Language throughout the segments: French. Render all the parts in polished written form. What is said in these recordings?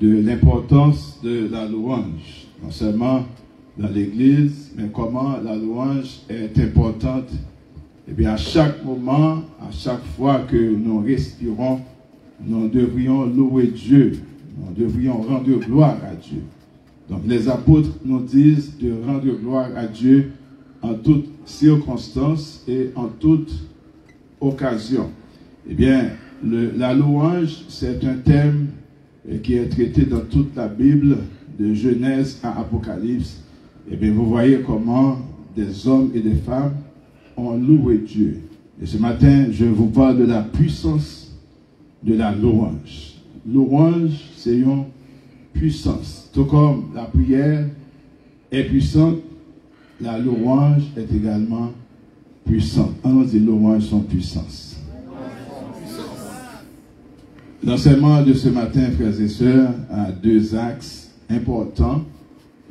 de l'importance de la louange, non seulement dans l'Église, mais comment la louange est importante. Et bien, à chaque moment, à chaque fois que nous respirons, nous devrions louer Dieu, nous devrions rendre gloire à Dieu. Donc, les apôtres nous disent de rendre gloire à Dieu en toutes circonstances et en toute occasion. Eh bien, la louange, c'est un thème qui est traité dans toute la Bible, de Genèse à Apocalypse. Eh bien, vous voyez comment des hommes et des femmes ont loué Dieu. Et ce matin, je vous parle de la puissance de la louange. Louange, c'est une puissance. Tout comme la prière est puissante, la louange est également puissante. On dit louange sans puissance. L'enseignement de ce matin, frères et sœurs, a deux axes importants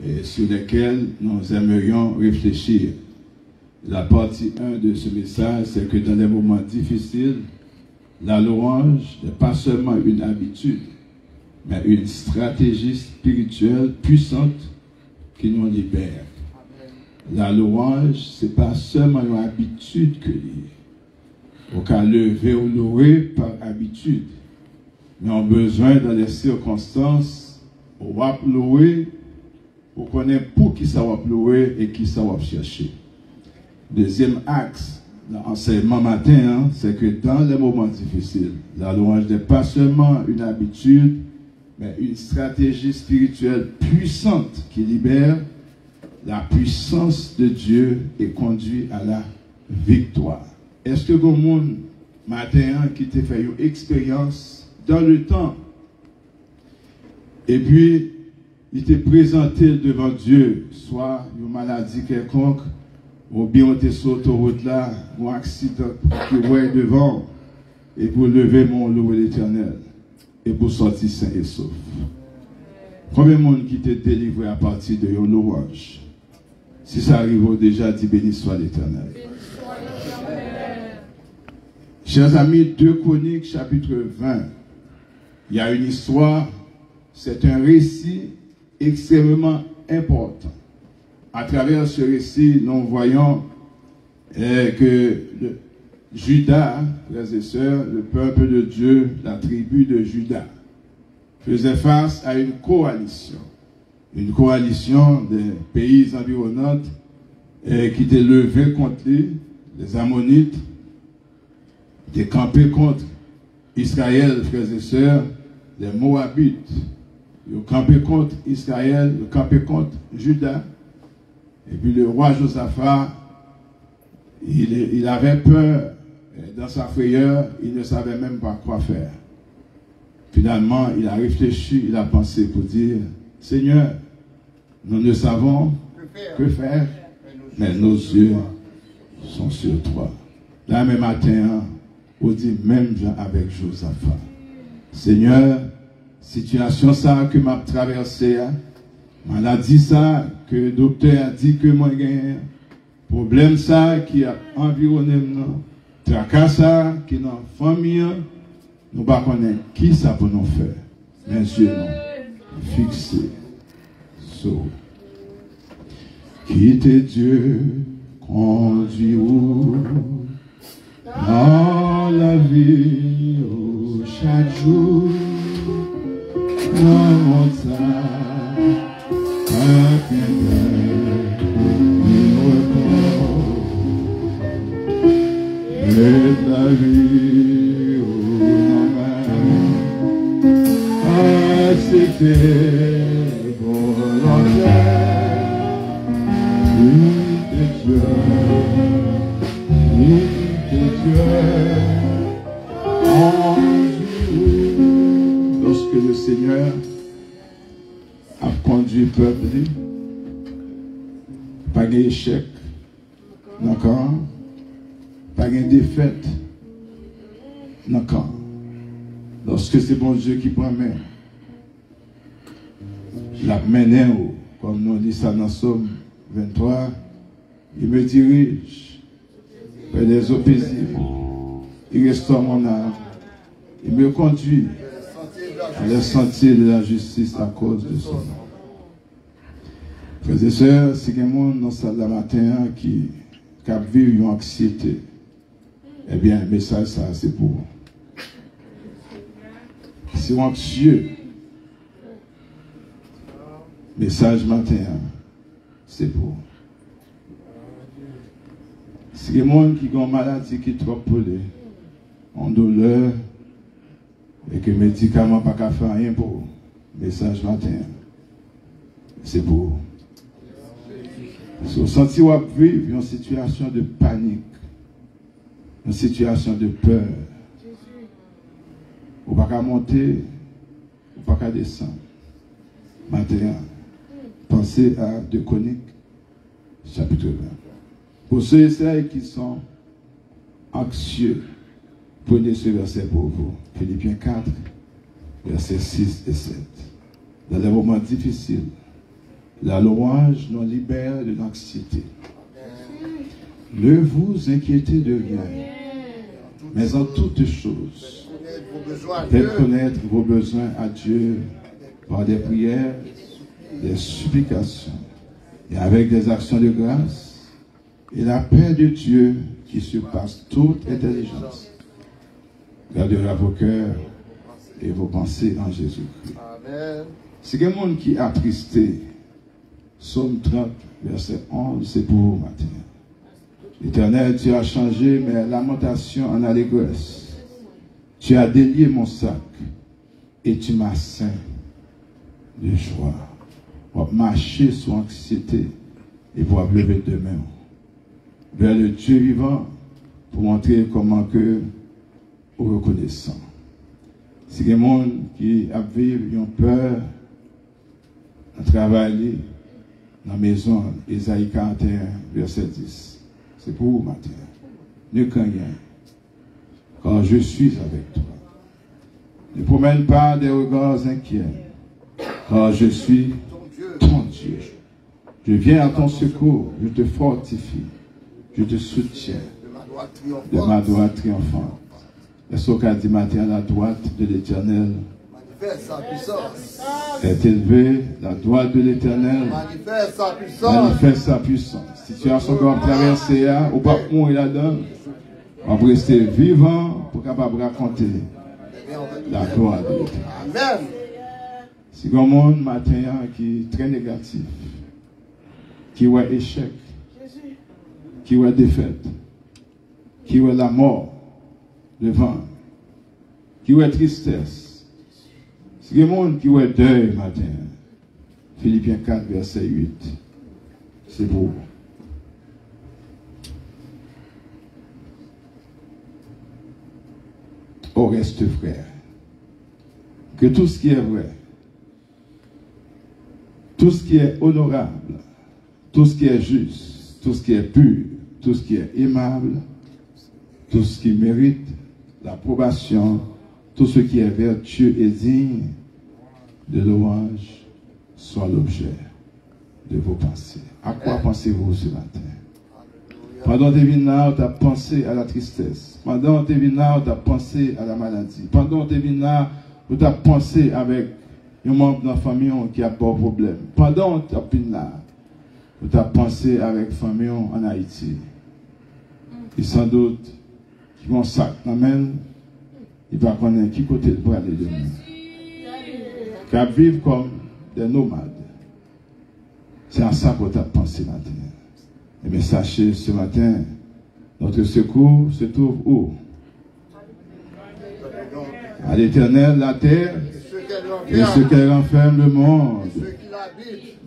et sur lesquels nous aimerions réfléchir. La partie 1 de ce message, c'est que dans les moments difficiles, la louange n'est pas seulement une habitude, mais une stratégie spirituelle puissante qui nous libère. La louange, ce n'est pas seulement une habitude que l'on au cas lever ou louer par habitude, mais on a besoin dans les circonstances, on va louer, on connaît pour qui ça va louer et qui ça va chercher. Deuxième axe, l'enseignement matin, c'est que dans les moments difficiles, la louange n'est pas seulement une habitude, mais une stratégie spirituelle puissante qui libère la puissance de Dieu et conduit à la victoire. Est-ce que vous monde matin qui t'a fait une expérience dans le temps et puis il t'est présenté devant Dieu, soit une maladie quelconque, ou bien on t'est sur l'autoroute là, ou un accident qui est devant, et pour lever mon loup l'Éternel, et pour sortir sain et sauf. Combien de monde qui t'est délivré à partir de your louange? Si ça arrive déjà, dis béni soit l'Éternel. Chers amis, 2 Chroniques, chapitre 20. Il y a une histoire, c'est un récit extrêmement important. À travers ce récit, nous voyons que Judas, frères et sœurs, le peuple de Dieu, la tribu de Judas, faisait face à une coalition des pays environnants qui étaient levés contre lui, les Ammonites, qui étaient campés contre Israël, frères et sœurs, les Moabites. Ils ont campé contre Israël, ils ont campé contre Judas. Et puis le roi Josaphat, il avait peur, dans sa frayeur, il ne savait même pas quoi faire. Finalement, il a réfléchi, il a pensé pour dire, Seigneur, nous ne savons que faire, mais nos yeux sont sur toi. Là, même matin, on dit même avec Josaphat. Seigneur, situation ça que m'a traversé, maladie ça que le docteur a dit que moi j'ai problème ça qui a environné nous, tracas ça qui est dans la famille, nous ne connaissons pas qui ça pour nous faire. Mais Dieu nous fixé sur quitte Dieu conduit où dans la vie chaque jour dans montagne un et la vie c'était volontaire de Dieu. Lorsque le Seigneur a conduit le peuple, pas d'échec, d'accord, pas de défaite, d'accord. Lorsque c'est bon Dieu qui prend main, la main, comme nous dit ça dans Somme 23, il me dirige vers les eaux paisibles. Il restaure mon âme. Il me conduit dans les sentiers de la justice à cause de son nom. Frères et sœurs, si quelqu'un dans ce matin qui vit une anxiété, eh bien, le message, ça, c'est pour vous. Si vous êtes anxieux, message matin, c'est pour vous. Si quelqu'un qui a une maladie qui est trop polée, en douleur, et que les médicaments ne peuvent pas faire rien pour vous, message matin, c'est pour vous. Si vous sentez que vous vivez une situation de panique, une situation de peur, vous ne pouvez pas monter, vous ne pouvez pas descendre. Maintenant, pensez à 2 Chroniques, chapitre 20. Pour ceux et celles qui sont anxieux, prenez ce verset pour vous. Philippiens 4, versets 6 et 7. Dans les moments difficiles, la louange nous libère de l'anxiété. Ne vous inquiétez de rien, mais en toutes choses, faites connaître vos besoins à Dieu par des prières, des supplications et avec des actions de grâce. Et la paix de Dieu qui surpasse toute intelligence gardera vos cœurs et vos pensées en Jésus-Christ. C'est quelqu'un qui est attristé. Psaume 30, verset 11, c'est pour vous matin. L'Éternel, tu as changé mes lamentations en allégresse. Tu as délié mon sac et tu m'as ceint de joie. Pour marcher sous anxiété et pour lever demain vers le Dieu vivant pour montrer comment que vous reconnaissant. C'est des gens qui vivent une peur à travailler dans la maison, Isaïe 41, verset 10. C'est pour vous, matin. Ne crains rien, car je suis avec toi. Ne promène pas des regards inquiets, car je suis ton Dieu. Je viens à ton secours, je te fortifie, je te soutiens de ma droite triomphante. Est-ce qu'a dit matin, la droite de l'Éternel est élevée, la droite de l'Éternel manifeste sa puissance. Situation qu'on va traverser, ou pas mourir là-dedans, on va rester vivant pour capable raconter la gloire de l'Éternel. C'est un monde matin qui est très négatif, qui voit échec, qui voit défaite, qui voit la mort devant, qui voit tristesse. C'est un monde qui voit deuil matin. Philippiens 4, verset 8. C'est beau. Au reste, frère, que tout ce qui est vrai, tout ce qui est honorable, tout ce qui est juste, tout ce qui est pur, tout ce qui est aimable, tout ce qui mérite l'approbation, tout ce qui est vertueux et digne de louange, soit l'objet de vos pensées. À quoi pensez-vous ce matin? Pendant tes vinards, tu as pensé à la tristesse. Pendant tes vinards, tu as pensé à la maladie. Pendant tes vinards, tu as pensé avec un membre de la famille qui a pas de problème. Pendant tes vinards, tu as pensé avec la famille en Haïti. Et sans doute, qui vont sac dans la main, il va connaître qui côté pour aller demain. Qui vivent comme des nomades. C'est à ça que tu as pensé matin. Et bien sachez ce matin, notre secours se trouve où? À l'Éternel, la terre, et ce qu'elle renferme le monde,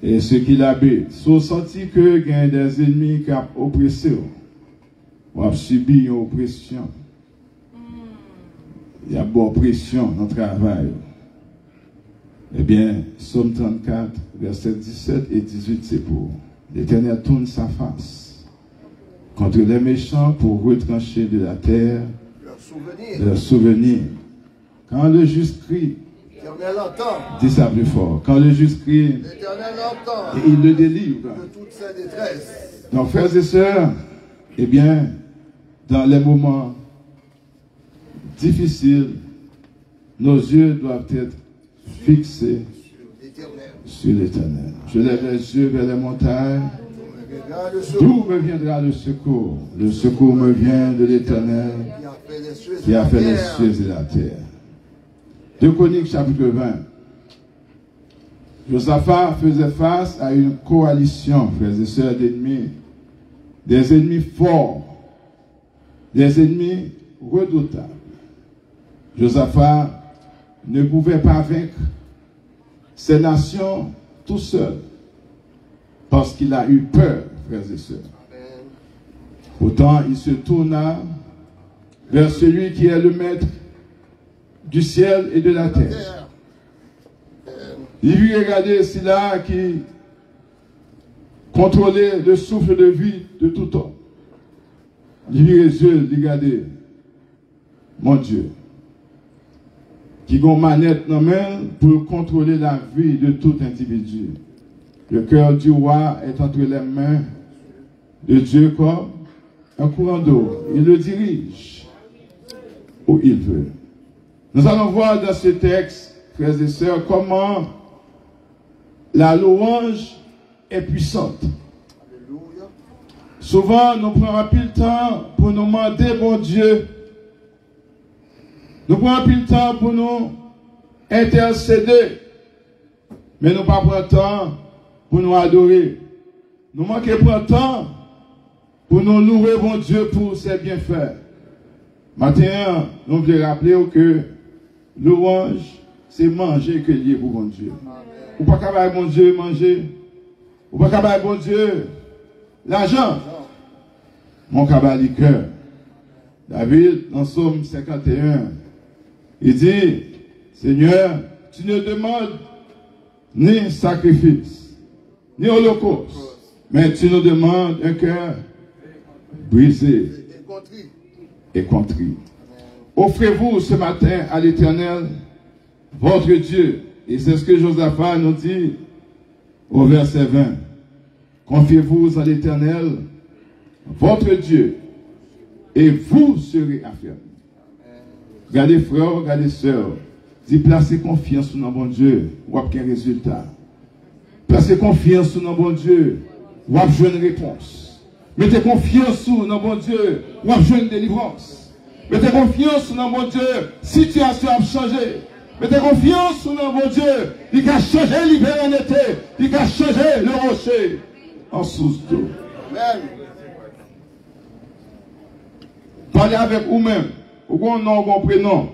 et ceux qui l'habitent. Si vous sentez que il y a des ennemis qui ont oppressé, ou ont subi une oppression, il y a beaucoup de pression dans le travail. Eh bien, Psaume 34, versets 17 et 18, c'est pour l'Éternel tourne sa face contre les méchants pour retrancher de la terre leurs souvenirs. Quand le juste crie, dis ça plus fort. Quand le juste crie, et il le délivre de toute sa détresse. Donc, frères et sœurs, eh bien, dans les moments difficiles, nos yeux doivent être fixés sur l'Éternel. Je lève les yeux vers les montagnes. D'où me viendra le secours? Le secours me vient de l'Éternel qui a fait les cieux et la terre. 2 Chroniques chapitre 20. Josaphat faisait face à une coalition, frères et sœurs, d'ennemis, des ennemis forts, des ennemis redoutables. Josaphat ne pouvait pas vaincre ces nations tout seul, parce qu'il a eu peur, frères et sœurs. Pourtant, il se tourna vers celui qui est le maître du ciel et de la terre. Il lui regardait celui-là qui contrôlait le souffle de vie de tout homme. Il lui regardait, mon Dieu, qui a une manette dans la main pour contrôler la vie de tout individu. Le cœur du roi est entre les mains de Dieu comme un courant d'eau. Il le dirige où il veut. Nous allons voir dans ce texte, frères et sœurs, comment la louange est puissante. Alléluia. Souvent, nous prenons plus le temps pour nous demander, bon Dieu. Nous prenons plus le temps pour nous intercéder. Mais nous ne prenons pas le temps pour nous adorer. Nous manquons de temps pour nous louer, bon Dieu, pour ses bienfaits. Maintenant, nous voulons rappeler que louange, c'est manger que lié pour bon Dieu. Ou pas capable bon Dieu manger. Ou pas capable bon Dieu l'argent. Mon capable le cœur. David, dans Psaume 51, il dit, Seigneur, tu ne demandes ni sacrifice, ni holocauste, mais tu nous demandes un cœur brisé et contrit. Offrez-vous ce matin à l'Éternel, votre Dieu. Et c'est ce que Josaphat nous dit au verset 20. Confiez-vous à l'Éternel, votre Dieu, et vous serez affermis. Regardez frères, regardez sœurs. Dis, placez confiance dans bon Dieu, ou avez un résultat. Placez confiance dans bon Dieu, ou avez une réponse. Mettez confiance dans bon Dieu, ou avez une délivrance. Mettez confiance dans bon Dieu, situation a changé. Mettez confiance dans bon Dieu, il a changé l'hiver en été, il a changé le rocher en source d'eau. Parlez avec vous-même. Ou qu'on nom, qu'on prénom.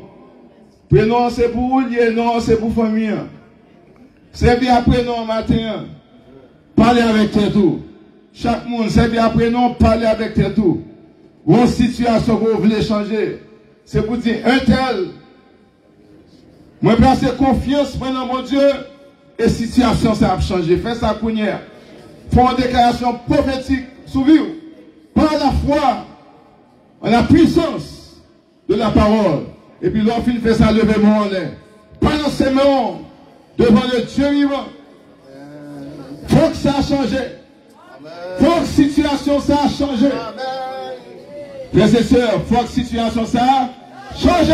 Prénom c'est pour vous lier, non c'est pour famille. C'est bien prénom matin. Parlez avec tout. Chaque monde, c'est bien prénom, parlez avec tout. Ou en situation que vous voulez changer. C'est pour dire un tel. Moi, placer confiance dans mon Dieu et situation ça a changé. Faites ça pour nous. Faites une déclaration prophétique sur vous. Par la foi, en la puissance de la parole. Et puis l'enfant fait ça, lever mon l'air. Pendant ces moments, devant le Dieu vivant, faut que ça a changé. Faut que la situation ça a changé. Frères et sœurs, faut que la situation ça a changé.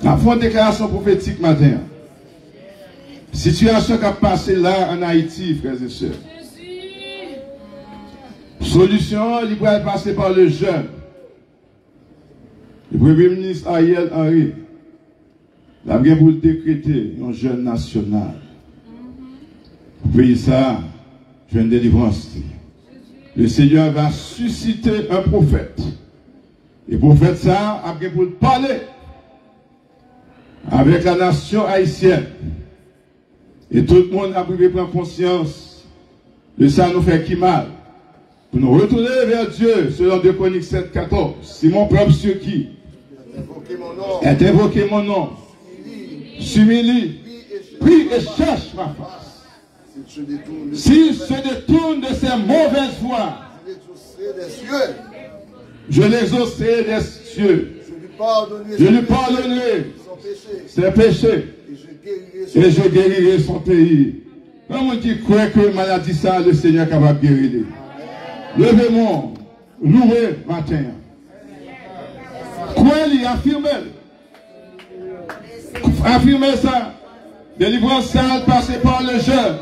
La fois de déclaration prophétique matin. Situation qui a passé là en Haïti, frères et sœurs. Solution, il pourrait passer par le jeune. Le Premier ministre Ariel Henry, il a bien pour décréter un jeune national. Pour payer ça, jeune délivrance. Le Seigneur va susciter un prophète. Et pour faire ça, il a bien pour parler avec la nation haïtienne. Et tout le monde a pu prendre conscience de ça nous fait qui mal. Pour nous retourner vers Dieu, selon 2 Chroniques 7, 14. C'est mon peuple sur qui est invoqué mon nom. S'humilie, prie et cherche ma face. S'il se détourne de ses mauvaises voies, je l'exaucerai des cieux. Je lui pardonnerai ses péchés. Et je guérirai son pays. Comment qui croit que la maladie ça, le Seigneur est capable de guérir. Levez-moi, louez matin. Croyez-lui, affirmez. Affirmez ça. Délivrance sale passée par le jeûne.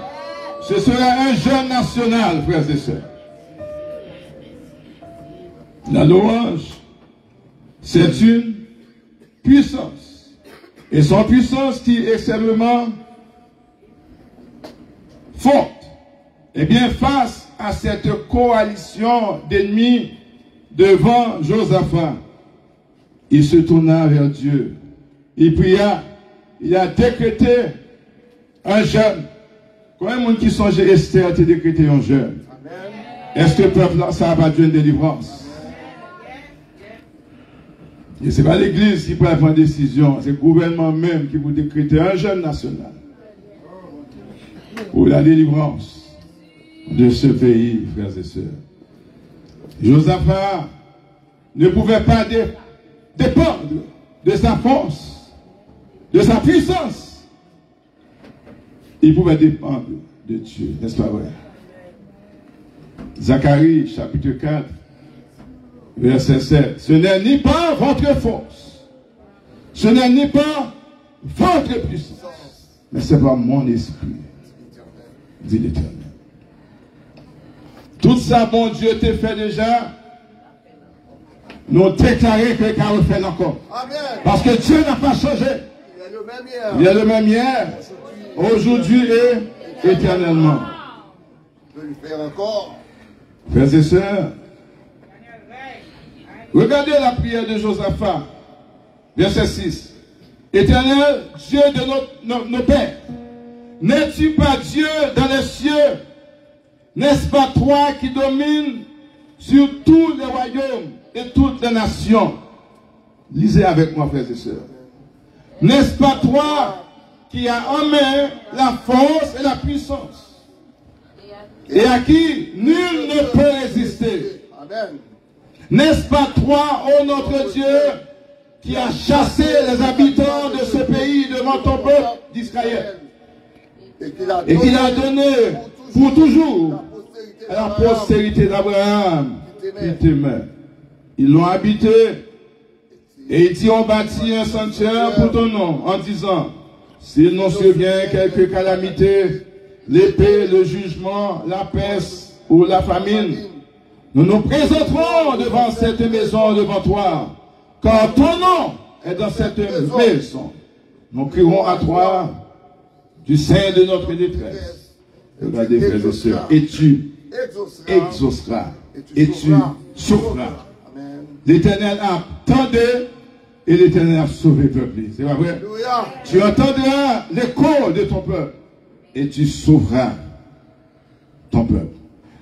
Ce sera un jeûne national, frères et sœurs. La louange, c'est une puissance. Et son puissance qui est extrêmement forte. Eh bien, face à cette coalition d'ennemis devant Josaphat, il se tourna vers Dieu. Il pria, il a décrété un jeûne. Combien de monde qui songeait Esther a décrété un jeûne? Est-ce que le peuple là, ça n'a pas besoin de délivrance? Et ce n'est pas l'Église qui prend une décision, c'est le gouvernement même qui vous décrète un jeûne national pour la délivrance de ce pays, frères et sœurs. Josaphat ne pouvait pas dépendre de sa force, de sa puissance. Il pouvait dépendre de Dieu, n'est-ce pas vrai? Zacharie, chapitre 4, verset 7. Ce n'est ni pas votre force, ce n'est ni pas votre puissance, mais c'est par mon esprit, dit l'Éternel. Tout ça, bon Dieu, t'a fait déjà. Nous déclarer que car le fait encore. Amen. Parce que Dieu n'a pas changé. Il est le même hier, aujourd'hui et éternellement. Je peux le faire encore. Frères et sœurs, regardez la prière de Josaphat, verset 6. Éternel, Dieu de nos pères, n'es-tu pas Dieu dans les cieux? N'est-ce pas toi qui domines sur tous les royaumes et toutes les nations? Lisez avec moi, frères et sœurs. N'est-ce pas toi qui as en main la force et la puissance, et à qui nul ne peut résister? N'est-ce pas toi, ô notre Dieu, qui as chassé les habitants de ce pays devant ton peuple d'Israël, et qui l'a donné pour toujours à la postérité d'Abraham qui t'aimait? Ils l'ont habité et ils t'y ont bâti un sanctuaire pour ton nom, en disant, s'il nous survient quelque calamité, l'épée, le jugement, la peste ou la famine, nous nous présenterons devant cette maison devant toi, car ton nom est dans cette maison. Nous crierons à toi du sein de notre détresse. Regardez, frères et sœurs, et tu exauceras, et tu souffras. L'Éternel a tendu et l'Éternel a sauvé le peuple. C'est pas vrai? Tu entendras l'écho de ton peuple et tu sauveras ton peuple.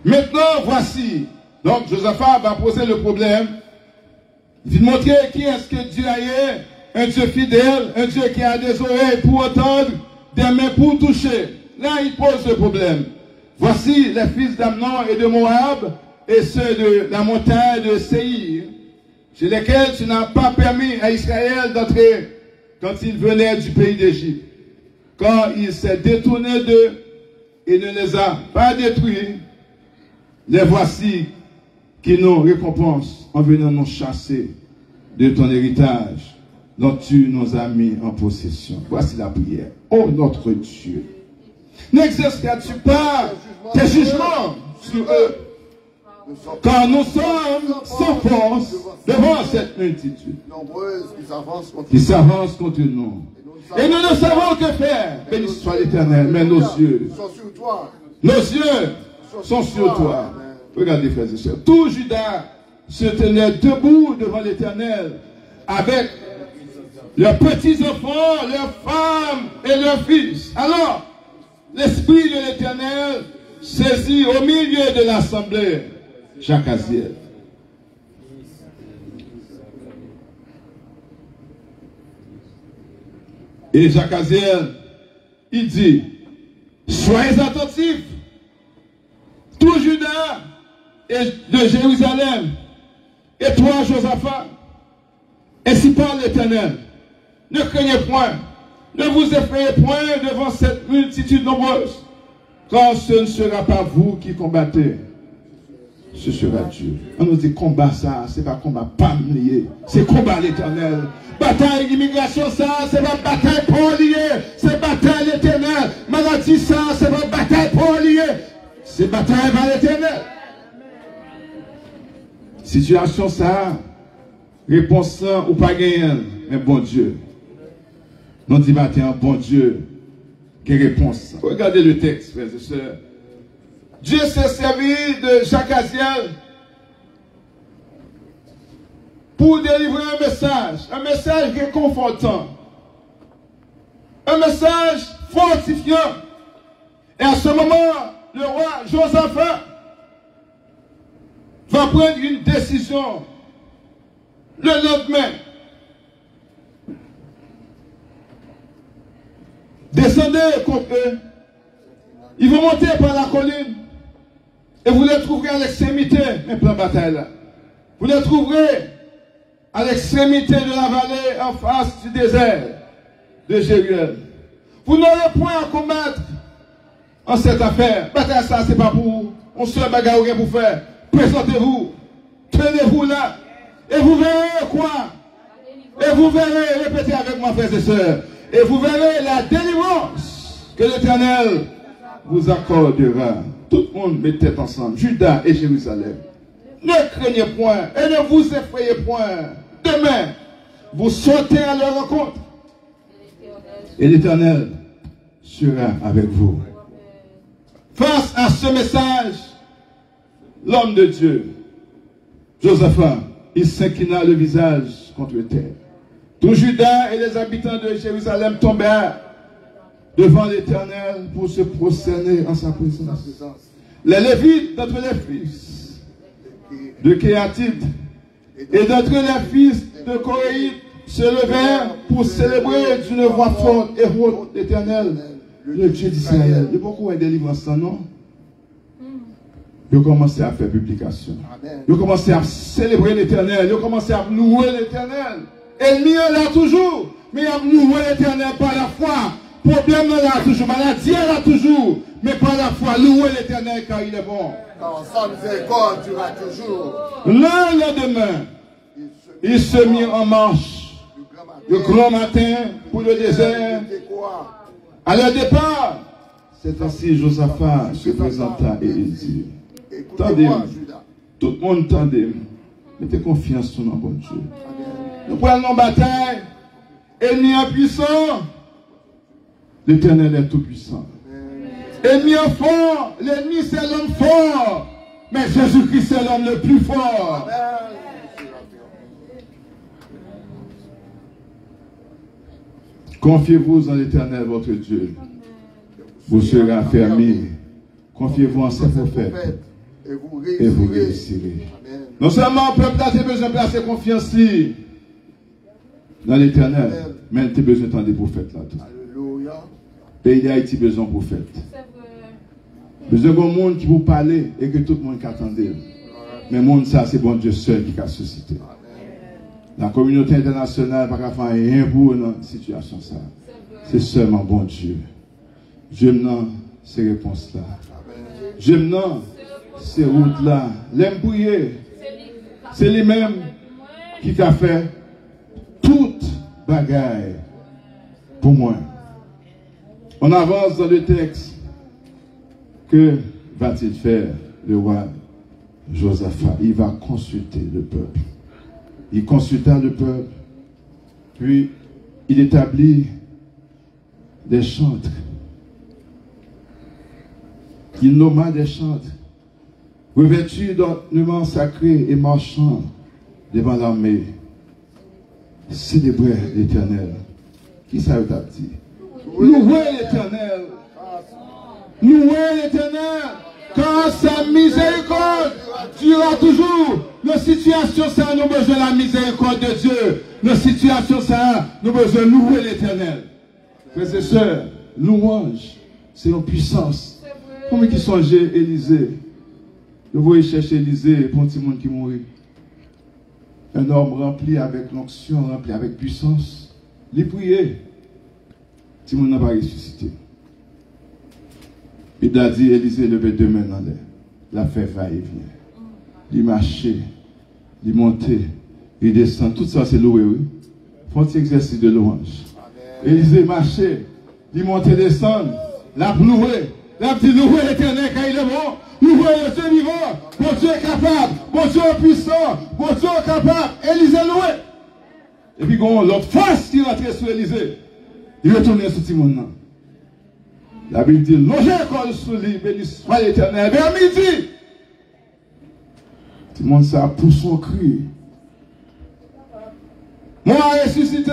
Maintenant, voici. Donc, Josaphat va poser le problème. Il va montrer qui est-ce que Dieu est. Un Dieu fidèle, un Dieu qui a des oreilles pour entendre, des mains pour toucher. Là, il pose le problème. Voici les fils d'Amnon et de Moab et ceux de la montagne de Séir, chez lesquels tu n'as pas permis à Israël d'entrer quand il venait du pays d'Égypte. Quand il s'est détourné d'eux et ne les a pas détruits, les voici qui nous récompensent en venant nous chasser de ton héritage dont tu nous as mis en possession. Voici la prière. Ô notre Dieu, n'exerceras-tu pas tes jugements sur eux, car nous sommes sans force devant cette multitude qui s'avance contre nous. Et nous ne savons que faire. Béni soit l'Éternel, mais nos yeux sont sur toi. Regardez, frères et sœurs, tout Juda se tenait debout devant l'Éternel avec leurs petits-enfants, leurs femmes et leurs fils. Alors, l'Esprit de l'Éternel saisit au milieu de l'assemblée Jacaziel. Et Jacaziel, il dit, soyez attentifs, tout Juda et de Jérusalem, et toi, Josaphat, ainsi parle l'Éternel, ne craignez point, ne vous effrayez point devant cette multitude nombreuse, car ce ne sera pas vous qui combattez, ce sera Dieu. On nous dit combat ça, c'est pas combat pas lié, c'est combat l'éternel. Bataille d'immigration ça, c'est pas bataille pour lié, c'est bataille l'éternel. Maladie ça, c'est pas bataille pour lié, c'est bataille par l'éternel. Situation ça, réponse ça ou pas gagner, mais bon Dieu. Nous dit matin, bon Dieu, quelle réponse. Regardez le texte, frères et sœurs. Dieu s'est servi de Jacques Aziel pour délivrer un message réconfortant, un message fortifiant. Et à ce moment, le roi Josaphat va prendre une décision le lendemain. Descendez contre eux. Ils vont monter par la colline. Et vous les trouverez à l'extrémité, mes plans de bataille là. Vous les trouverez à l'extrémité de la vallée en face du désert de Jéruel. Vous n'aurez point à combattre en cette affaire. Bataille ça, c'est pas pour vous. On se bagarre pour faire. Présentez-vous. Tenez-vous là. Et vous verrez quoi? Et vous verrez, répétez avec moi, frères et sœurs. Et vous verrez la délivrance que l'Éternel vous accordera. Tout le monde met tête ensemble, Juda et Jérusalem. Ne craignez point et ne vous effrayez point. Demain, vous sautez à leur rencontre. Et l'Éternel sera avec vous. Face à ce message, l'homme de Dieu, Josaphat, il s'inclina le visage contre terre. Tout Juda et les habitants de Jérusalem tombèrent devant l'Éternel pour se prosterner en sa présence. Les Lévites d'entre les fils de Kéatite et d'entre les fils de Koréite se levèrent pour célébrer d'une voix forte et haute l'Éternel, le Dieu d'Israël. Il y a beaucoup de délivrance, non? Ils ont commencé à faire publication. Ils ont commencé à célébrer l'Éternel. Ils ont commencé à louer l'Éternel. Ennemi est là toujours, mais il a loué l'Éternel par la foi. Problème est là toujours, maladie est là toujours, mais par la foi, louer l'Éternel car il est bon. Car sa miséricorde durera toujours. Le lendemain, il se mit en marche le grand matin pour le désert. À leur départ, c'est ainsi Josaphat se présenta et il dit, tendez-moi, tout le monde tendez-moi, mettez confiance sur notre bon Dieu. Nous prenons bataille, ennemi impuissant, l'Éternel est tout puissant. Ennemi fort, l'ennemi c'est l'homme fort, mais Jésus-Christ c'est l'homme le plus fort. Confiez-vous en l'Éternel votre Dieu, vous serez affermis. Confiez-vous en ses prophètes et vous réussirez. Non seulement le peuple a besoin de placer confiance dans l'Éternel, mais il a besoin de des prophètes là. Alléluia. Pays d'Haïti a besoin de prophètes. Besoin de monde qui vous parle et que tout le monde attendait. Mais le monde, ça, c'est bon Dieu seul qui a suscité. La communauté internationale n'a pas faire rien pour une situation ça. C'est seulement bon Dieu. Je m'en ces réponses-là. Je m'en ces routes-là. L'aime prier. C'est lui-même qui a fait toute bagaille pour moi. On avance dans le texte. Que va-t-il faire le roi Josaphat? Il va consulter le peuple. Il consulta le peuple. Puis il établit des chantres. Il nomma des chantres, revêtus d'ornements sacrés et marchant devant l'armée. Célébrer l'Éternel. Qui ça t'a dit? Louer l'Éternel. Louer l'Éternel. Car sa miséricorde durera toujours. Nos situations, ça, nous besoin de la miséricorde de Dieu. Nos situations, ça, nous besoin de louer l'Éternel. Frères et sœurs, louange, c'est une puissance. Comment qui songeait Élisée? Vous voyez chercher Élisée pour un petit monde qui mourit. Un homme rempli avec l'onction, rempli avec puissance. Il priait. Petit monde n'a pas ressuscité. Il a dit, Élisée, levez deux mains dans l'air. La fête va et vient. il marchait, il montait, il descend. Tout ça, c'est loué, oui. Font un exercice de louange. Élisée marchait, il montait, descend. La loué. La petite loué l'éternel quand il est bon. Loué le Dieu vivant. Bon Dieu est capable. Bon Dieu est puissant. Bon Dieu est capable. Élisée loué. Et puis, l'autre force qui rentrait sur Élisée. Il retournait sur Timon. La Bible dit, logez comme sous lui, béni soit l'éternel. Vers midi. Tout le monde ça pour son cri. Moi, ressuscité,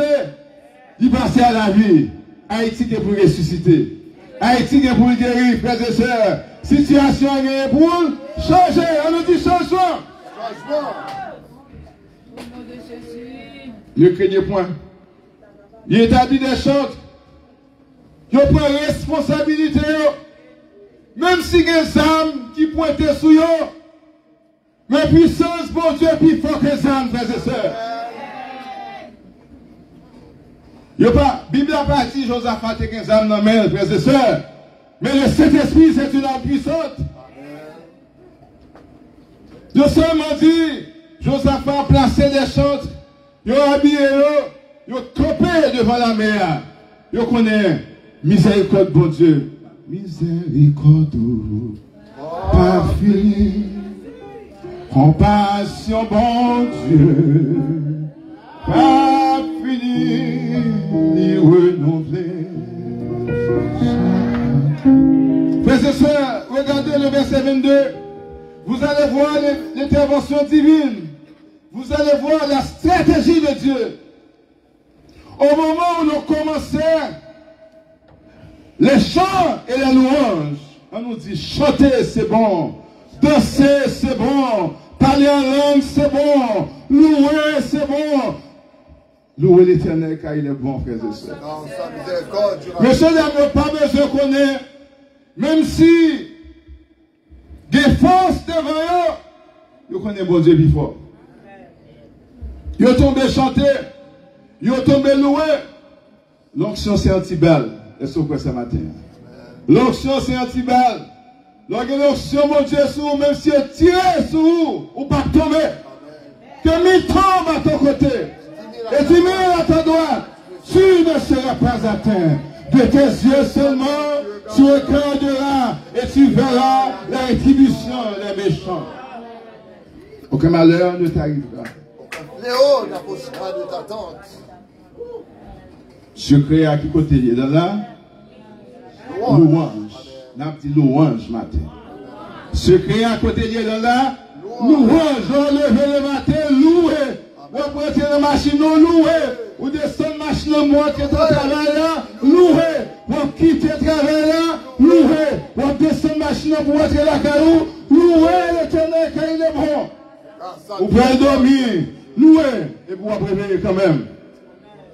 il passait à la vie. Haïti est pour ressusciter. Haïti est pour guérir, frères et sœurs. Situation est pour changer. On nous dit changement. Ne craignez point. Il établit des choses. Il prend responsabilité. Même si il y a des âmes qui pointent sur eux. Mais puissance pour Dieu est plus fort que les âmes, frères et sœurs. La Bible n'a pas dit Josaphat et 15 âmes dans la frères et sœurs. Mais le Saint-Esprit, c'est une âme puissante. Dieu seulement dit, Josaphat a placé des chantres, il a habillé, il a campé devant la mer. Il connaît miséricorde, bon Dieu. Miséricorde, pas fini. Compassion, bon Dieu, pas fini, ni renouvelé. Frères et sœurs, regardez le verset 22. Vous allez voir l'intervention divine. Vous allez voir la stratégie de Dieu. Au moment où nous commençons les chants et les louanges, on nous dit chanter c'est bon, danser c'est bon, parler en langue c'est bon, louer c'est bon. Louer l'éternel car il est bon, frères et sœurs. Monsieur n'a pas besoin qu'on ait, même si des forces devant eux, vous connaissez bon Dieu plus fort. Ils ont tombé chanter, ils ont tombé louer. L'onction c'est anti-balle. Est-ce que ce matin? L'onction c'est anti-balle. L'onction, mon Dieu, sur même si elle tire sur vous, ou pas tomber. Que mille tombent à ton côté. Et 10 000 à ta droite. Tu ne seras pas atteint. De tes yeux seulement, tu regarderas et tu verras la rétribution des méchants. Aucun malheur ne t'arrivera. Léo n'approchera de ta tente. Secret à qui côté il est là? Louange. N'a petit louange matin. Secret à côté il est là? Louange. On lève le matin, louer. On prend la machine, louer. Ou descendre la machine, monter ton travail là, louer. On quitte le travail là, louer. On descend la machine pour rentrer la caillou, louer l'éternel quand il est bon. Vous pouvez dormir, louer. Et vous vous réveiller quand même.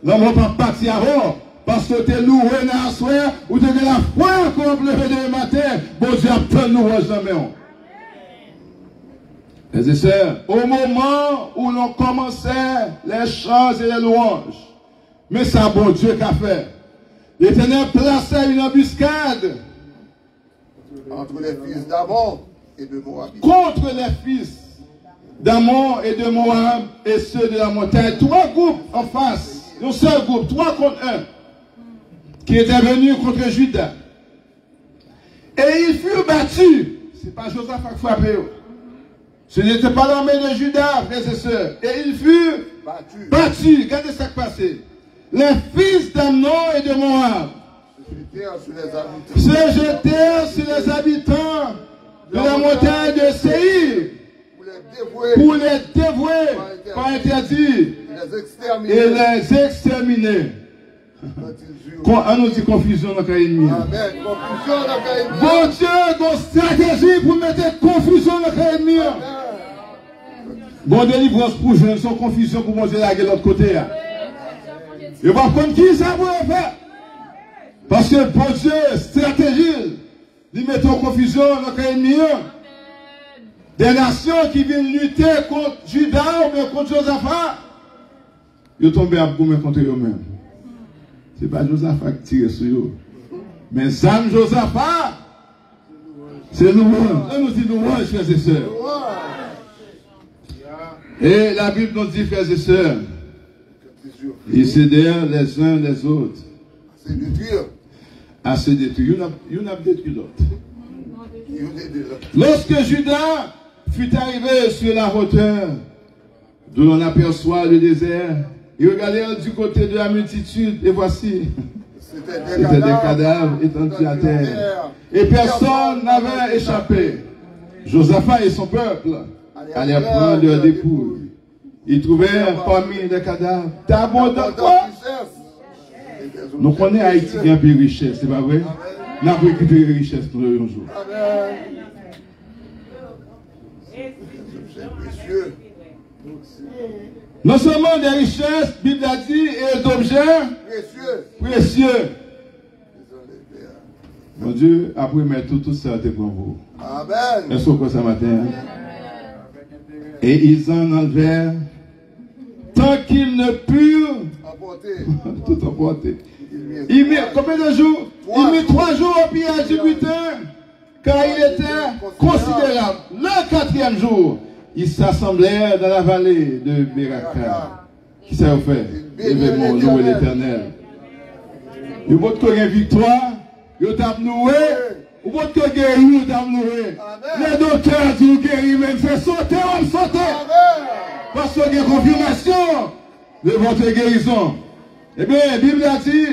L'homme ne va pas partir avant. Parce que tu es loué dans la soirée, ou tu as la foi qu'on peut lever demain matin. Bon Dieu a plein de louanges jamais. Frères et sœurs, au moment où l'on commençait les chants et les louanges, mais c'est bon Dieu qui a fait. L'Éternel plaçait une embuscade entre les fils d'Ammon et de Moab. Contre les fils d'Ammon et de Moab et ceux de la montagne. 3 groupes en face. Un seul groupe, 3 contre 1, qui étaient venus contre Juda. Et ils furent battus. Ce n'est pas Josaphat qui frappait. Ce n'était pas l'armée de Juda, frères et sœurs. Et ils furent battus. Regardez ce qui passé. Les fils d'Ammon et de Moab se jetèrent sur les habitants de la montagne de Séir pour les dévouer par interdit et les exterminer. On nous dit confusion dans le ennemi. Bon Dieu, une stratégie pour mettre confusion dans l'ennemi. Bon délivrance pour jeunes, sans confusion pour manger la gueule de l'autre côté. Il va prendre qui ça pour le faire? Parce que bon Dieu, stratégie, il met en confusion dans l'ennemi. Des nations qui viennent lutter contre Juda ou bien contre Josaphat, ils tombent à bout contre eux-mêmes. Ce n'est pas Josaphat qui tire sur eux. Mais Sam Josaphat, c'est louange. On nous dit louange, frères et sœurs. Et la Bible nous dit, frères et sœurs, ils s'aidèrent les uns les autres à se détruire. Il y en a détruit l'autre. Lorsque Judas fut arrivé sur la hauteur d'où l'on aperçoit le désert, il regardait du côté de la multitude et voici, c'était des cadavres étendus à terre. Et personne n'avait échappé. Josaphat et son peuple allaient prendre leur dépouille. Ils trouvèrent parmi les cadavres d'abondants. Nous connaissons Haïti qui a un peu de richesse, c'est pas vrai? Nous avons récupéré les richesses pour le jour. Non seulement des richesses, Bible a dit, et d'objets précieux. Mon Dieu, après mettre tout ça, c'est pour vous. Amen. Est-ce que ce matin? Et ils en enlevèrent tant qu'ils ne purent tout emporter. Il mit combien de jours? Il mit 3 jours au pillage du butin, car il était considérable. Le 4e jour, ils s'assemblèrent dans la vallée de Beraka. Qui s'est offert? L'événement, louer l'Éternel. Il faut qu'il y ait une victoire, il faut qu'il loué. Il faut qu'il y ait une loué. Les docteurs disent guérir, même fait sauter, on saute. Parce qu'il y a une confirmation de votre guérison. Eh bien, la Bible a dit,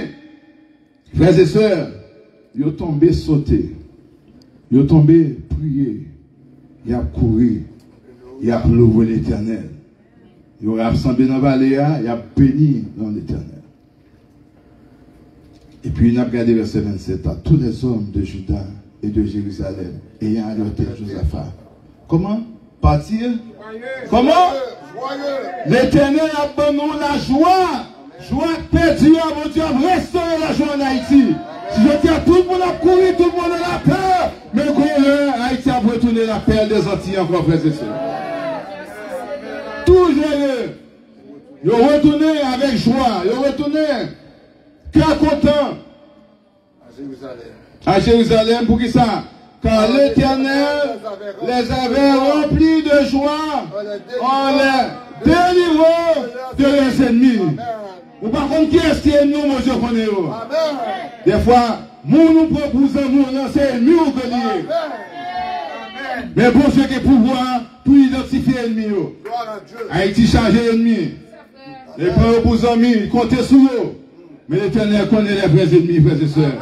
frères et sœurs, ils ont tombé sauter. Ils ont tombé prier. Ils ont couru. Ils ont loué l'Éternel. Ils ont assemblé dans la vallée, ils ont béni dans l'Éternel. Et puis, il a regardé verset 27 à tous les hommes de Juda et de Jérusalem ayant alerté Josaphat. Comment? Partir? Comment? L'Éternel a donné la joie. Joie perdue à mon Dieu, restaurer la joie en Haïti. Si je dis à tout le monde a couru, tout le monde a la peur. Mais quand Haïti a retourné la perle des Antilles encore, frères et sœurs. Tout joyeux. Ils ont retourné avec joie. Ils ont retourné cœur content. À Jérusalem, pour qui ça? Car l'Éternel les avait remplis de joie en les délivrant de leurs ennemis. Ou par contre, qui est-ce qui est nous, mon Dieu, connaît? Des fois, nous proposons, nous, c'est ennemi ou que lié. Mais bon, Dieu qui est pouvoir pour identifier l'ennemi. Haïti charge l'ennemi. Les frères opposés amis, comptez sur eux. Mais l'Éternel connaît les vrais ennemis, frères et sœurs.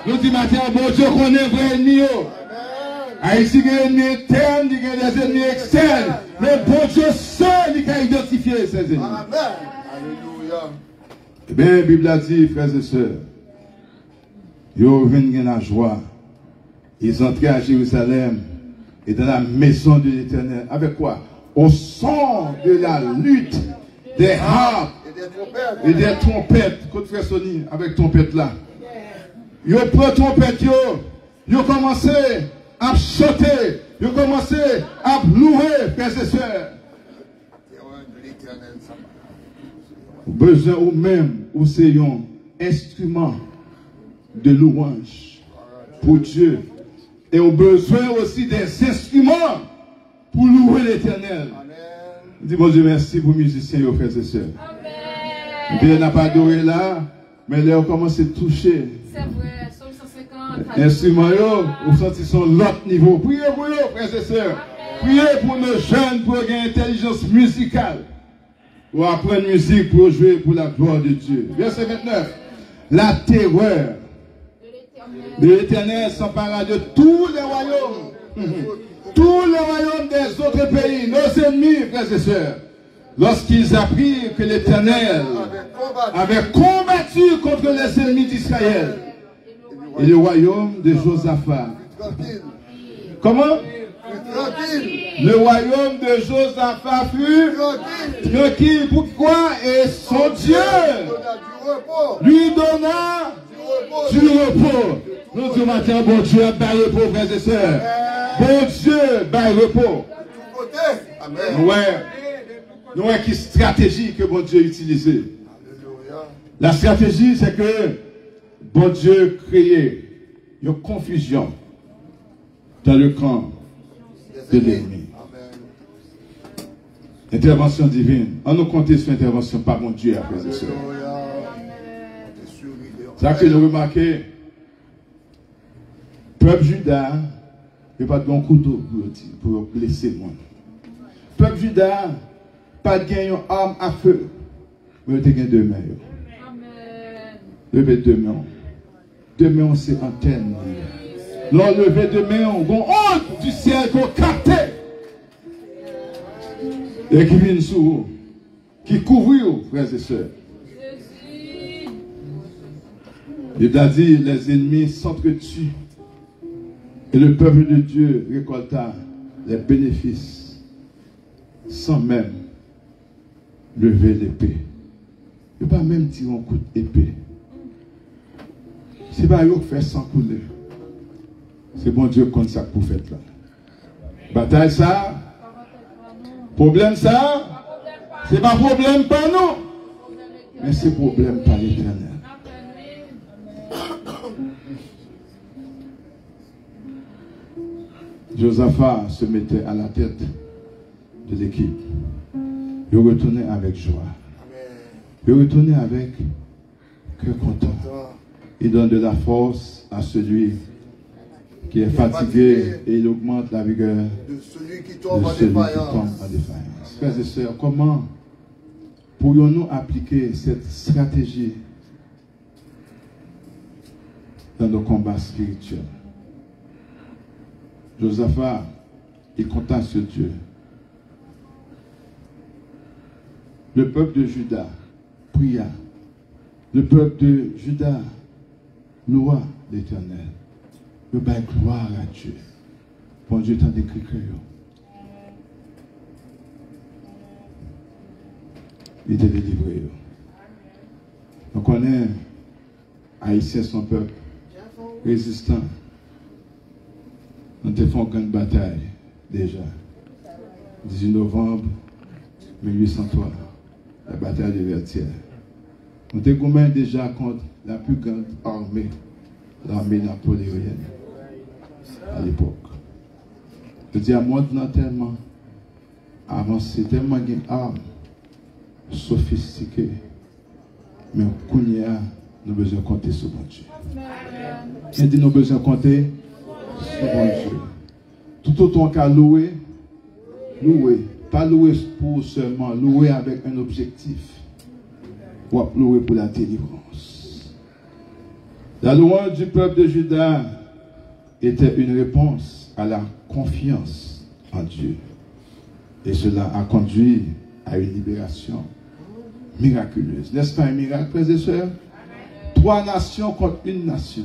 Nous disons matin, bon Dieu connaît les vrais ennemis. Haïti a des ennemis internes, il y a des ennemis externes. Mais bon Dieu seul, il a identifié ces ennemis. Alléluia. Eh bien, la Bible a dit, frères et sœurs, ils ont venu la joie. Ils entraient à Jérusalem et dans la maison de l'Éternel. Avec quoi? Au son de la lutte, des harpes et des trompettes. Côte frère Sonny, avec trompette là. Ils ont pris trompette, ils ont commencé à chanter, ils ont commencé à louer, frères et sœurs. Besoin ou même, ou c'est un instrument de louange pour Dieu. Et au besoin aussi des instruments pour louer l'Éternel. Dis mon Dieu merci pour les musiciens et frères et sœurs. Dieu n'a pas adoré là, mais là on commence à toucher. C'est vrai, Somme 150. Instruments, vous sentez son l'autre niveau. Priez pour eux, frères et sœurs. Priez pour nos jeunes pour avoir une intelligence musicale. Pour apprendre musique, pour jouer pour la gloire de Dieu. Verset 29. La terreur de l'Éternel s'empara de tous les royaumes. Tous les royaumes des autres pays, nos ennemis, frères et sœurs. Lorsqu'ils apprirent que l'Éternel avait combattu contre les ennemis d'Israël. Et le royaume de Josaphat. Comment? Le royaume de Josaphat fut tranquille. Pourquoi? Et son Dieu lui donna du repos. Nous disons matin, bon Dieu, bail repos, frères et sœurs. Bon Dieu, bail repos. Nous voyons qui stratégie que bon Dieu a utilisée. La stratégie, c'est que bon Dieu créait une confusion dans le camp de l'ennemi. Intervention divine. On nous compte sur l'intervention par mon Dieu, frères et sœurs. Ça que nous remarquons, peuple Juda, il n'y a pas de bon couteau pour blesser moi. Peuple Juda, pas de gain arme à feu. Mais il y a deux mains. Levé deux mains. Deux mains, c'est antenne. L'on levé deux mains, on honte du ciel qu'on capte. Et qui vient sur vous, qui couvre vous, frères et sœurs. Il a dit, les ennemis s'entretuent. Et le peuple de Dieu récolta les bénéfices sans même lever l'épée. Il ne pas même tirer un coup d'épée. Ce n'est pas eux qui fait sans couler. C'est bon Dieu comme ça pour faire là. Bataille ça. Problème ça. C'est pas problème par nous. Mais c'est problème par l'Éternel. Josaphat se mettait à la tête de l'équipe. Il retournait avec joie. Il retournait avec cœur content. Il donne de la force à celui qui est fatigué et il augmente la vigueur de celui qui tombe en défaillance. Frères et sœurs, comment pourrions-nous appliquer cette stratégie dans nos combats spirituels? Josaphat, il compta sur Dieu. Le peuple de Juda pria. Le peuple de Juda loua l'Éternel. Le bail gloire à Dieu. Bon Dieu t'a décrit que il était délivré. Donc on est haïtien, son peuple résistant. On a fait une grande bataille déjà. 18 novembre 1803, la bataille de Vertières. On était déjà contre la plus grande armée, l'armée napoléonienne à l'époque. Je dis à moi, on a tellement avancé, tellement d'armes sophistiquées, mais on a nous besoin de compter sur bon Dieu. Il dit nous avons besoin de compter sur bon Dieu. Tout autant qu'à louer, pas louer pour seulement, louer avec un objectif, ou louer pour la délivrance. La louange du peuple de Juda était une réponse à la confiance en Dieu. Et cela a conduit à une libération miraculeuse. N'est-ce pas un miracle, frères et sœurs? 3 nations contre une nation.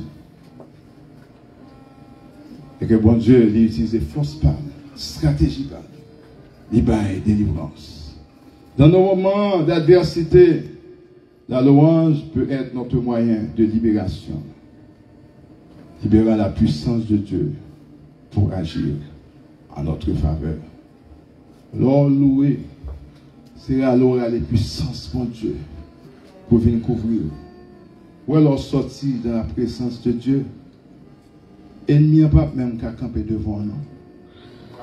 Et que bon Dieu lui utilise force par stratégie par libération et délivrance. Dans nos moments d'adversité, la louange peut être notre moyen de libération. Libérant la puissance de Dieu pour agir en notre faveur. L'or loué, c'est alors les puissances de Dieu pour venir couvrir. Ou alors sortir dans la présence de Dieu. Ennemi n'a pas même qu'à camper devant nous.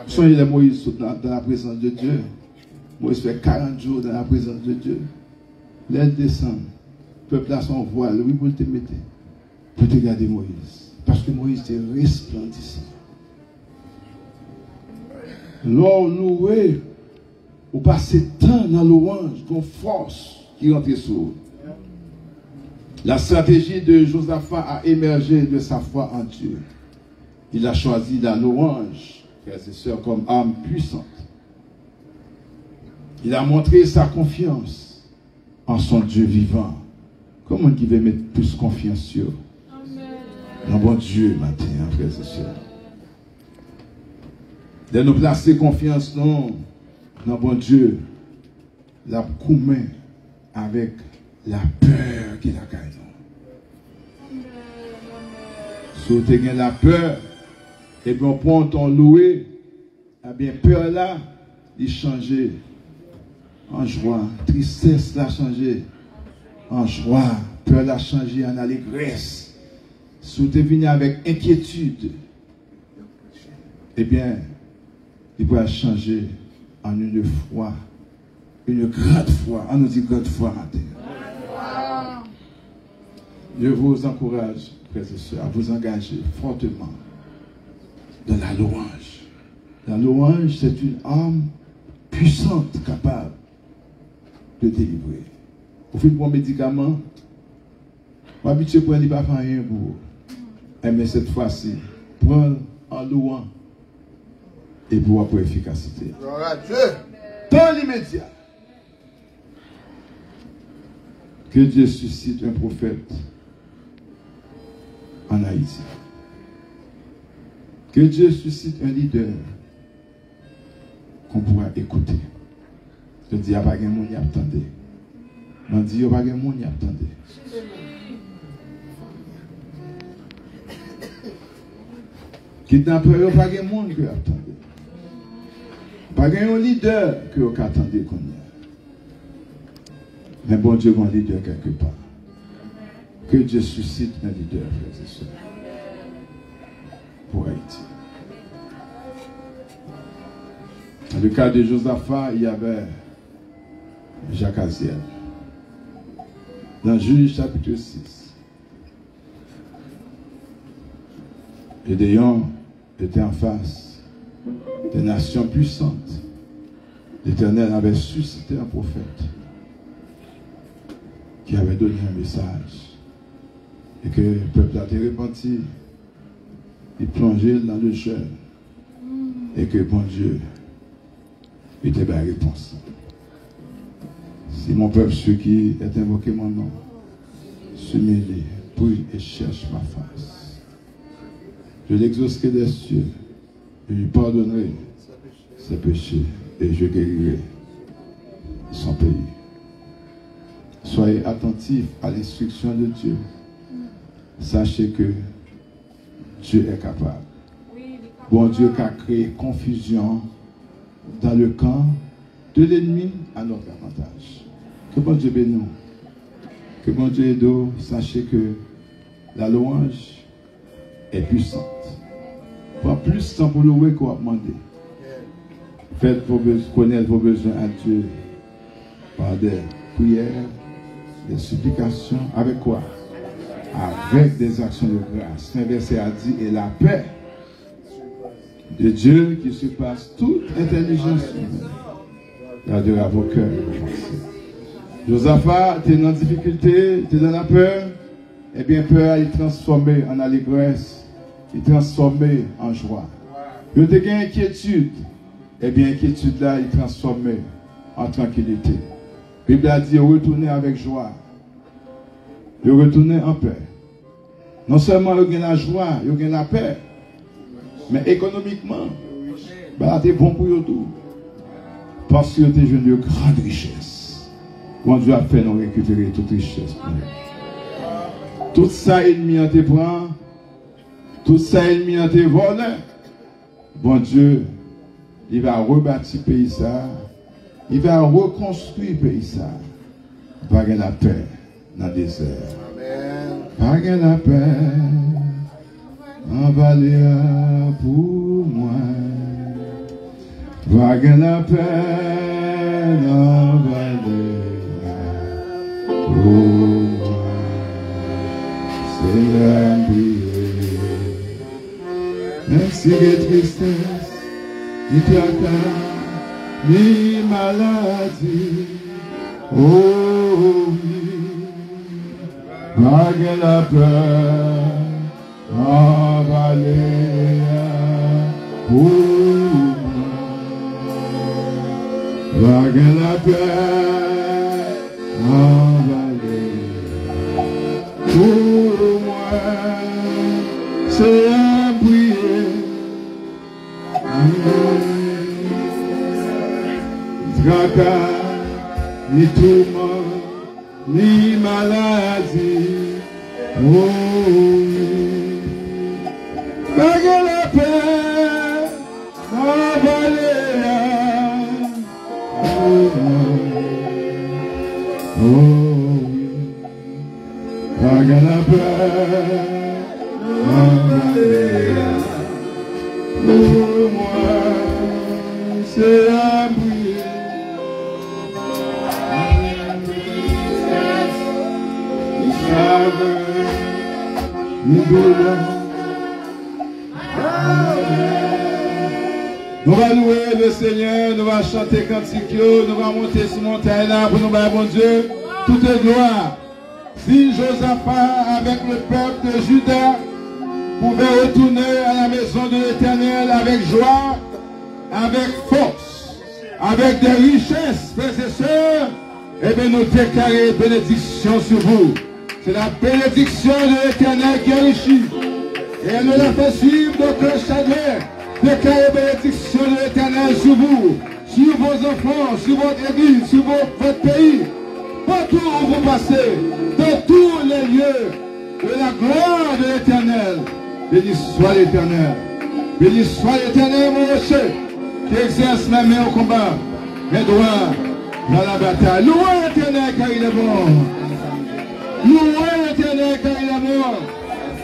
Soyez les Moïse dans la présence de Dieu. Moïse fait 40 jours dans la présence de Dieu. L'aide descend. Le peuple a son voile. Oui, pour te mettre. Pour te garder Moïse. Parce que Moïse était resplendissant. L'or loué, ou passer temps dans louange, con force qui rentre sur vous. La stratégie de Josaphat a émergé de sa foi en Dieu. Il a choisi la louange, frères et sœurs, comme arme puissante. Il a montré sa confiance en son Dieu vivant. Comment il veut mettre plus confiance sur dans bon Dieu matin, frères et sœurs. De nous placer confiance dans bon Dieu, la commun avec la peur qu'il a gagnée. Si vous avez la peur, et bien on prend ton loué, eh bien peur là, il change en joie, tristesse l'a changé en joie, peur l'a changé en allégresse. Si vous êtes venu avec inquiétude, eh bien, il va changer en une foi une grande foi. On nous dit grande foi matin. Je vous encourage, frères et sœurs, à vous engager fortement dans la louange. La louange, c'est une arme puissante, capable de délivrer. Vous faites bon médicament, vous habituez pour ne pas faire rien pour vous. Mais cette fois-ci, prendre en louant et pour efficacité. Dans l'immédiat, que Dieu suscite un prophète en Haïti. Que Dieu suscite un leader qu'on pourra écouter. Je dis, il n'y a pas de monde qui attendait. Je dis, il n'y a pas de monde qui attendait. Kidnappeur, il n'y a pas de monde qui attendait. Pas de leader qui attendait qu'on y a. Mais bon Dieu, un leader quelque part. Que Dieu suscite un leader, frères et sœurs, pour Haïti. Dans le cas de Josaphat, il y avait Jacques Aziel. Dans Juge chapitre 6, Gédéon était en face des nations puissantes. L'Éternel avait suscité un prophète qui avait donné un message. Et que le peuple a été repenti. Il plongeait dans le jeûne. Et que bon Dieu était la réponse. Si mon peuple, ceux qui est invoqué mon nom, s'humilie, prie et cherche ma face, je l'exaucerai des cieux, je lui pardonnerai ses péchés et je guérirai son pays. Soyez attentifs à l'instruction de Dieu. Sachez que Dieu est capable. Bon Dieu qui a créé confusion dans le camp de l'ennemi à notre avantage. Que bon Dieu bénisse nous. Que bon Dieu aide nous. Sachez que la louange est puissante. Pas plus temps pour louer qu'on va demander. Faites vos besoins, connaître vos besoins à Dieu par des prières, des supplications. Avec quoi? Avec des actions de grâce. Un verset a dit, et la paix de Dieu qui surpasse toute intelligence humaine gardera vos cœurs et vos pensées. Josaphat, tu es dans la difficulté, tu es dans la peur, eh bien peur il transformé en allégresse, il transformé en joie. Tu as une inquiétude, eh bien inquiétude là il transformé en tranquillité. La Bible a dit retourner avec joie. De retourner en paix. Non seulement il y a la joie, il y a la paix, mais économiquement, c'est bon pour eux tout. Parce que tu es de grande richesse. Quand Dieu a fait nous récupérer toute richesse. Tout ça ennemi en te prend, tout ça ennemi en te vole. Bon Dieu, il va rebâtir le pays ça, il va reconstruire le pays ça. Par la paix dans le désert. Par la paix en vallée pour moi. Par la paix en vallée pour moi. C'est la prière. Merci de tristesse, ni tracas, ni maladie. Oh oui, vague la peur, en vallée pour moi. Vague la peur, en vallée pour moi. C'est un prier. Tracas, ni tourment, ni maladie. Oh oui. Vague la paix, en vallée pour moi. Oh oui. Vague la paix, en vallée pour moi. C'est un bruit. Nous allons louer le Seigneur, nous allons chanter cantique, nous allons monter sur montagne là pour nous battre, bon Dieu, toute gloire. Si Josaphat avec le peuple de Juda pouvait retourner à la maison de l'Éternel avec joie, avec force, avec des richesses, frères et sœurs, eh bien nous déclarons bénédiction sur vous. C'est la bénédiction de l'Éternel qui enrichit. Et elle nous l'a fait suivre d'aucun chagrin. Déclarez bénédiction de l'Éternel sur vous, sur vos enfants, sur votre église, sur votre pays. Partout où vous passez, dans tous les lieux de la gloire de l'Éternel. Béni soit l'Éternel. Béni soit l'Éternel, mon rocher, qui exerce mes mains au combat, mes doigts dans la bataille. Louez l'Éternel car il est bon. Louez l'Éternel car il est bon.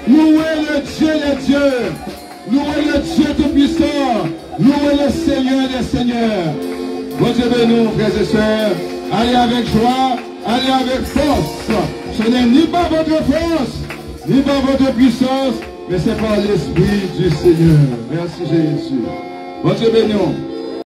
Louez le Dieu des dieux. Louez le Dieu tout-puissant. Louez le Seigneur des seigneurs. Bon Dieu de nous, frères et sœurs. Allez avec joie, allez avec force. Ce n'est ni par votre force, ni par votre puissance, mais c'est par l'Esprit du Seigneur. Merci Jésus. Bon Dieu béni.